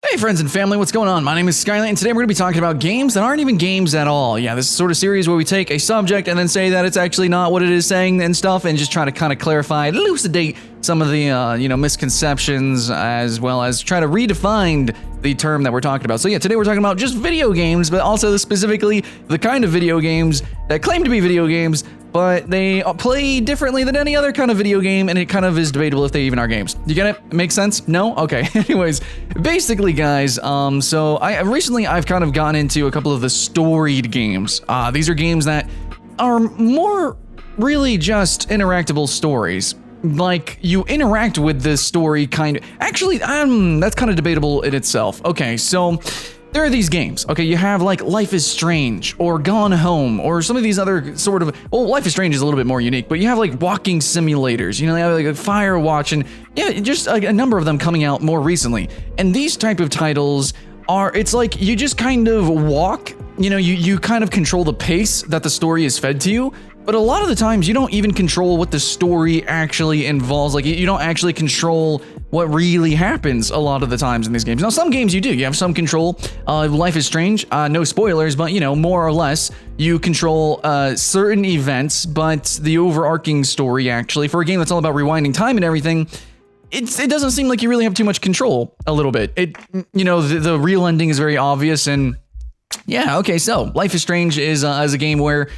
Hey friends and family, what's going on? My name is Skylent, and today we're going to be talking about games that aren't even games at all. Yeah, this is sort of series where we take a subject and then say that it's actually not what it is saying and stuff, and just try to kind of clarify, elucidate some of the, misconceptions, as well as try to redefine the term that we're talking about. So yeah, today we're talking about just video games, but also specifically the kind of video games that claim to be video games, but they play differently than any other kind of video game, and it kind of is debatable if they even are games. You get it? Make sense? No? Okay. Anyways, basically, guys, so I've kind of gone into a couple of the storied games. These are games that are more really just interactable stories. Like, you interact with this story kind of... Actually, that's kind of debatable in itself. Okay, so... there are these games, okay? You have like Life is Strange or Gone Home or some of these other sort of, well, Life is Strange is a little bit more unique, but you have like walking simulators, you know, you have like a Firewatch, and yeah, just like a number of them coming out more recently. And these type of titles are, it's like you just kind of walk, you know, you kind of control the pace that the story is fed to you. But a lot of the times you don't even control what the story actually involves. Like, you don't actually control what really happens a lot of the times in these games. Now, some games you do. You have some control. Life is Strange, no spoilers, but, you know, more or less, you control certain events, but the overarching story, actually, for a game that's all about rewinding time and everything, it doesn't seem like you really have too much control a little bit. The real ending is very obvious, and yeah, okay, so Life is Strange is a game where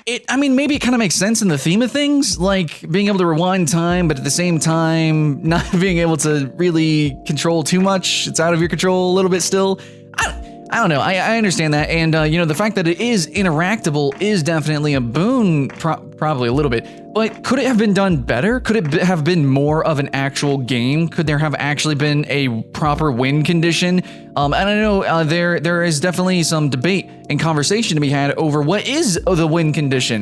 maybe it kind of makes sense in the theme of things, like being able to rewind time, but at the same time, not being able to really control too much. It's out of your control a little bit still. I don't know. I understand that. And, the fact that it is interactable is definitely a boon, probably a little bit. But could it have been done better? Could it have been more of an actual game? Could there have actually been a proper win condition? And I know there is definitely some debate and conversation to be had over what is the win condition.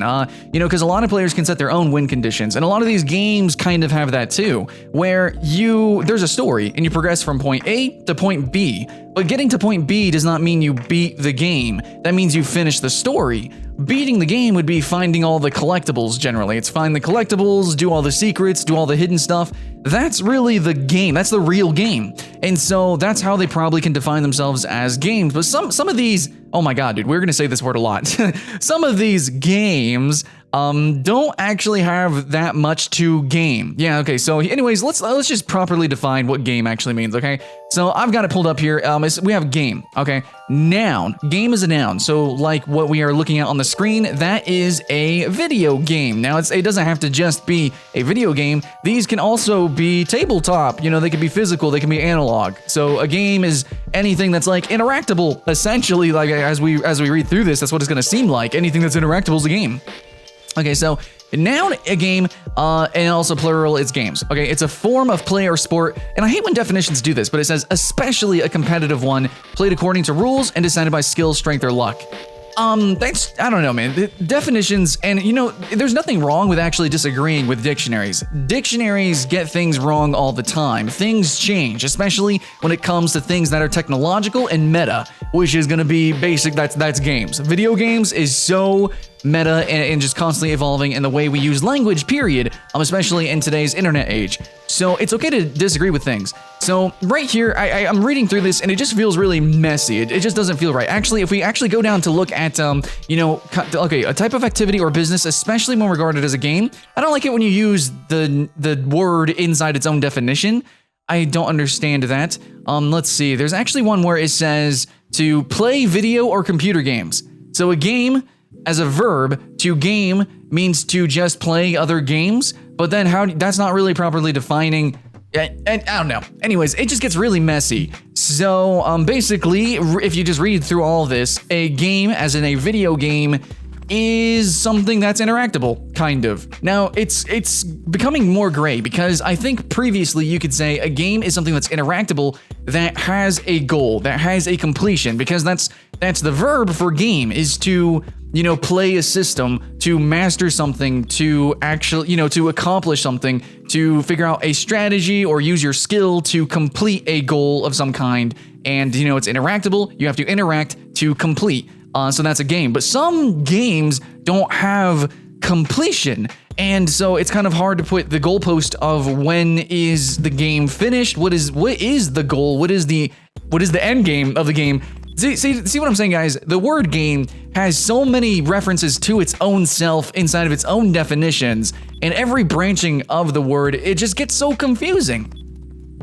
Because a lot of players can set their own win conditions. And a lot of these games kind of have that too, where there's a story and you progress from point A to point B. But getting to point B does not mean you beat the game. That means you finish the story. Beating the game would be finding all the collectibles generally. It's find the collectibles, do all the secrets, do all the hidden stuff. That's really the game. That's the real game. And so that's how they probably can define themselves as games. But some of these, oh my god, dude, we're gonna say this word a lot. Some of these games don't actually have that much to game. Yeah, okay, so anyways, let's just properly define what game actually means, okay? So I've got it pulled up here. We have game, okay? Noun. Game is a noun. So like what we are looking at on the screen, that is a video game. Now it doesn't have to just be a video game. These can also be tabletop. You know, they can be physical, they can be analog. So a game is anything that's like interactable, essentially. Like as we read through this, that's what it's gonna seem like. Anything that's interactable is a game. Okay, so noun, a game, and also plural, it's games. Okay, it's a form of play or sport, and I hate when definitions do this, but it says especially a competitive one, played according to rules and decided by skill, strength, or luck. I don't know, man. The definitions, and there's nothing wrong with actually disagreeing with dictionaries. Dictionaries get things wrong all the time. Things change, especially when it comes to things that are technological and meta, which is gonna be basic, that's games. Video games is so meta and just constantly evolving in the way we use language, period, especially in today's internet age. So it's okay to disagree with things. So right here, I'm reading through this and it just feels really messy. It just doesn't feel right. Actually, if we actually go down to look at, a type of activity or business, especially when regarded as a game, I don't like it when you use the word inside its own definition. I don't understand that. Let's see. There's actually one where it says to play video or computer games. So a game, as a verb, to game means to just play other games, but then that's not really properly defining. I don't know. Anyways, it just gets really messy. So basically, if you just read through all this, a game, as in a video game, is something that's interactable, kind of. Now, it's becoming more gray because I think previously you could say a game is something that's interactable that has a goal, that has a completion, because that's the verb for game, is to play a system, to master something, to actually, to accomplish something, to figure out a strategy or use your skill to complete a goal of some kind. And, it's interactable. You have to interact to complete. So that's a game. But some games don't have completion. And so it's kind of hard to put the goalpost of when is the game finished? What is the goal? What is the what is the end game of the game? See what I'm saying, guys? The word game has so many references to its own self inside of its own definitions, and every branching of the word, it just gets so confusing.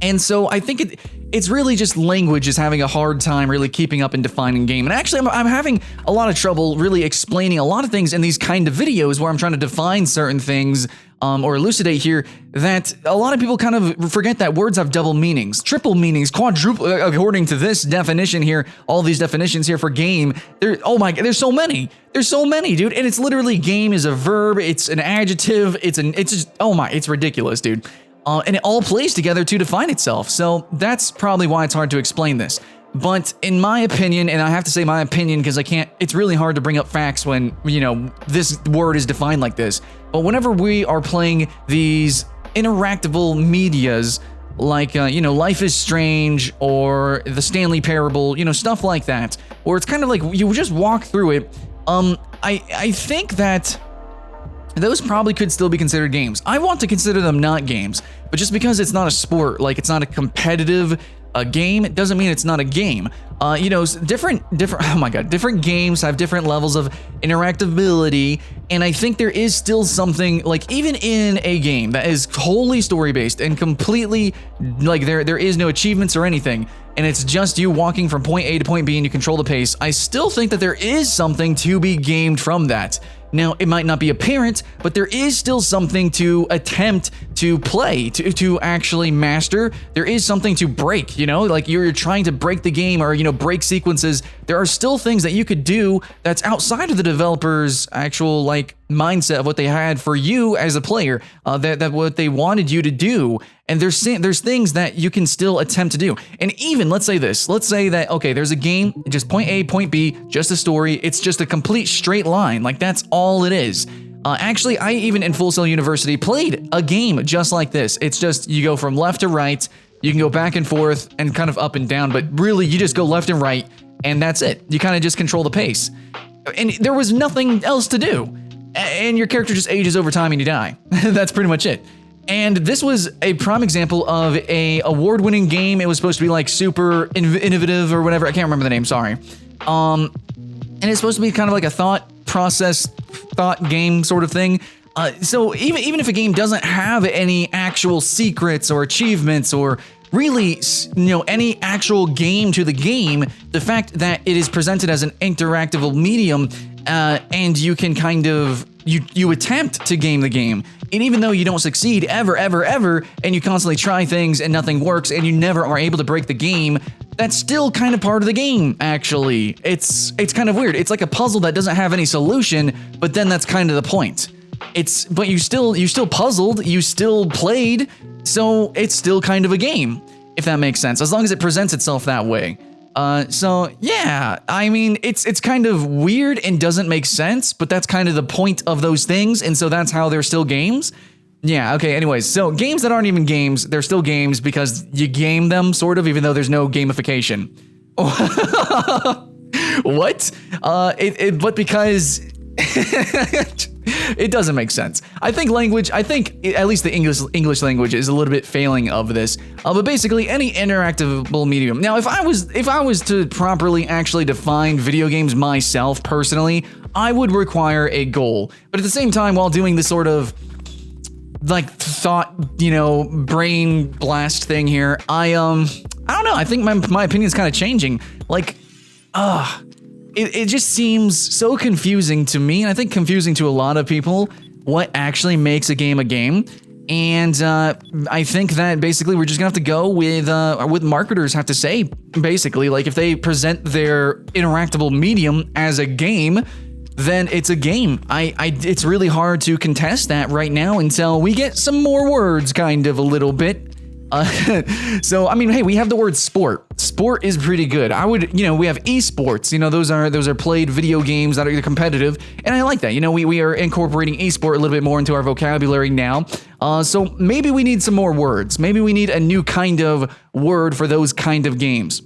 And so I think it's really just language is having a hard time really keeping up and defining game. And actually, I'm having a lot of trouble really explaining a lot of things in these kind of videos where I'm trying to define certain things or elucidate here, that a lot of people kind of forget that words have double meanings, triple meanings, quadruple, according to this definition here, all these definitions here for game. Oh my God, there's so many. There's so many, dude. And it's literally game is a verb, it's an adjective, it's just, oh my, it's ridiculous, dude. And it all plays together to define itself. So that's probably why it's hard to explain this. But in my opinion, and I have to say my opinion because it's really hard to bring up facts when, you know, this word is defined like this. But whenever we are playing these interactable medias, like, you know, Life is Strange or the Stanley Parable, you know, stuff like that, where it's kind of like you just walk through it, I think that those probably could still be considered games. I want to consider them not games, but just because it's not a sport, like it's not a competitive game, it doesn't mean it's not a game. You know, different, oh my God, different games have different levels of interactability, and I think there is still something, like even in a game that is wholly story-based and completely, like there is no achievements or anything, and it's just you walking from point A to point B and you control the pace, I still think that there is something to be gamed from that. Now, it might not be apparent, but there is still something to attempt to play, to actually master. There is something to break, you know, like you're trying to break the game or, you know, break sequences. There are still things that you could do that's outside of the developer's actual, like, mindset of what they had for you as a player, that what they wanted you to do. And there's things that you can still attempt to do. And even, let's say that, okay, there's a game, just point A, point B, just a story. It's just a complete straight line. Like, that's all it is. Actually, I even in Full Sail University played a game just like this. It's just, you go from left to right, you can go back and forth and kind of up and down, but really you just go left and right, and that's it. You kind of just control the pace. And there was nothing else to do. And your character just ages over time and you die. That's pretty much it. And this was a prime example of a award-winning game. It was supposed to be like super innovative or whatever. I can't remember the name, sorry. And it's supposed to be kind of like a thought game sort of thing. So even if a game doesn't have any actual secrets or achievements or really, you know, any actual game to the game, the fact that it is presented as an interactive medium, and you can kind of, you attempt to game the game. And even though you don't succeed ever, and you constantly try things and nothing works and you never are able to break the game, that's still kind of part of the game, actually. It's kind of weird. It's like a puzzle that doesn't have any solution, but then that's kind of the point. But you still puzzled, you still played, so it's still kind of a game, if that makes sense, as long as it presents itself that way. So yeah, I mean, it's kind of weird and doesn't make sense, but that's kind of the point of those things, and so that's how they're still games. Yeah, okay, anyways, so games that aren't even games, they're still games because you game them, sort of, even though there's no gamification. What? But because... It doesn't make sense. I think at least the English language is a little bit failing of this. But basically, any interactable medium. Now, if I was to properly actually define video games myself personally, I would require a goal. But at the same time, while doing this sort of like thought, you know, brain blast thing here, I don't know. I think my opinion is kind of changing. Like, It just seems so confusing to me, and I think confusing to a lot of people, what actually makes a game. And I think that basically we're just gonna have to go with what marketers have to say, basically. Like, if they present their interactable medium as a game, then it's a game. It's really hard to contest that right now until we get some more words, kind of a little bit. So I mean, hey, we have the word sport. Sport is pretty good. We have esports. You know, those are played video games that are competitive, and I like that. You know, we are incorporating esport a little bit more into our vocabulary now. So maybe we need some more words. Maybe we need a new kind of word for those kind of games.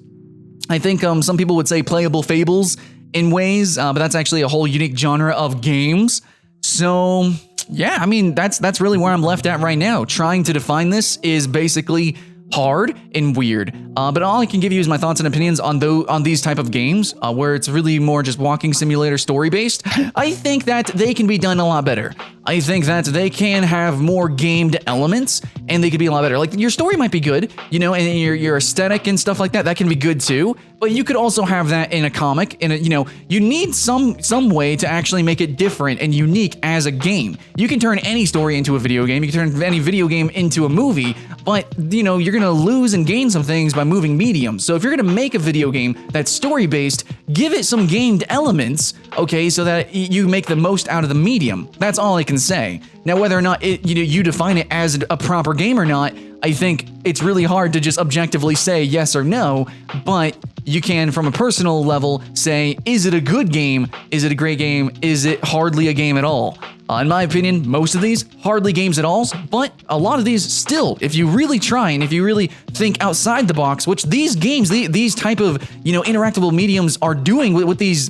I think some people would say playable fables in ways, but that's actually a whole unique genre of games. So yeah, I mean, that's really where I'm left at right now. Trying to define this is basically hard and weird. But all I can give you is my thoughts and opinions on these type of games where it's really more just walking simulator story based. I think that they can be done a lot better. I think that they can have more gamed elements and they could be a lot better. Like your story might be good, you know, and your aesthetic and stuff like that, that can be good too. But you could also have that in a comic, you know, you need some way to actually make it different and unique as a game. You can turn any story into a video game, you can turn any video game into a movie, but you know, you're gonna lose and gain some things by moving mediums. So if you're gonna make a video game that's story-based, give it some gamed elements, okay, so that you make the most out of the medium. That's all I can say. Now, whether or not you define it as a proper game or not, I think it's really hard to just objectively say yes or no, but you can, from a personal level, say, is it a good game? Is it a great game? Is it hardly a game at all? In my opinion, most of these, hardly games at all, but a lot of these still, if you really try and if you really think outside the box, which these games, these type of, you know, interactable mediums are doing with these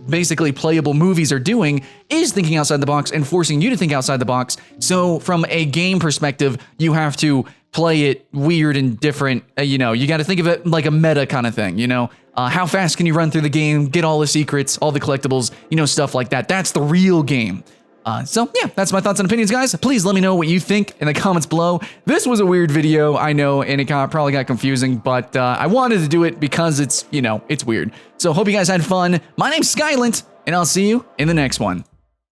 basically playable movies are doing, is thinking outside the box and forcing you to think outside the box. So from a game perspective, you have to play it weird and different. You know, you got to think of it like a meta kind of thing, you know? How fast can you run through the game, get all the secrets, all the collectibles, you know, stuff like that. That's the real game. So yeah, that's my thoughts and opinions, guys. Please let me know what you think in the comments below. This was a weird video, I know, and it probably got confusing, but I wanted to do it because it's, you know, it's weird. So hope you guys had fun. My name's Skylent, and I'll see you in the next one.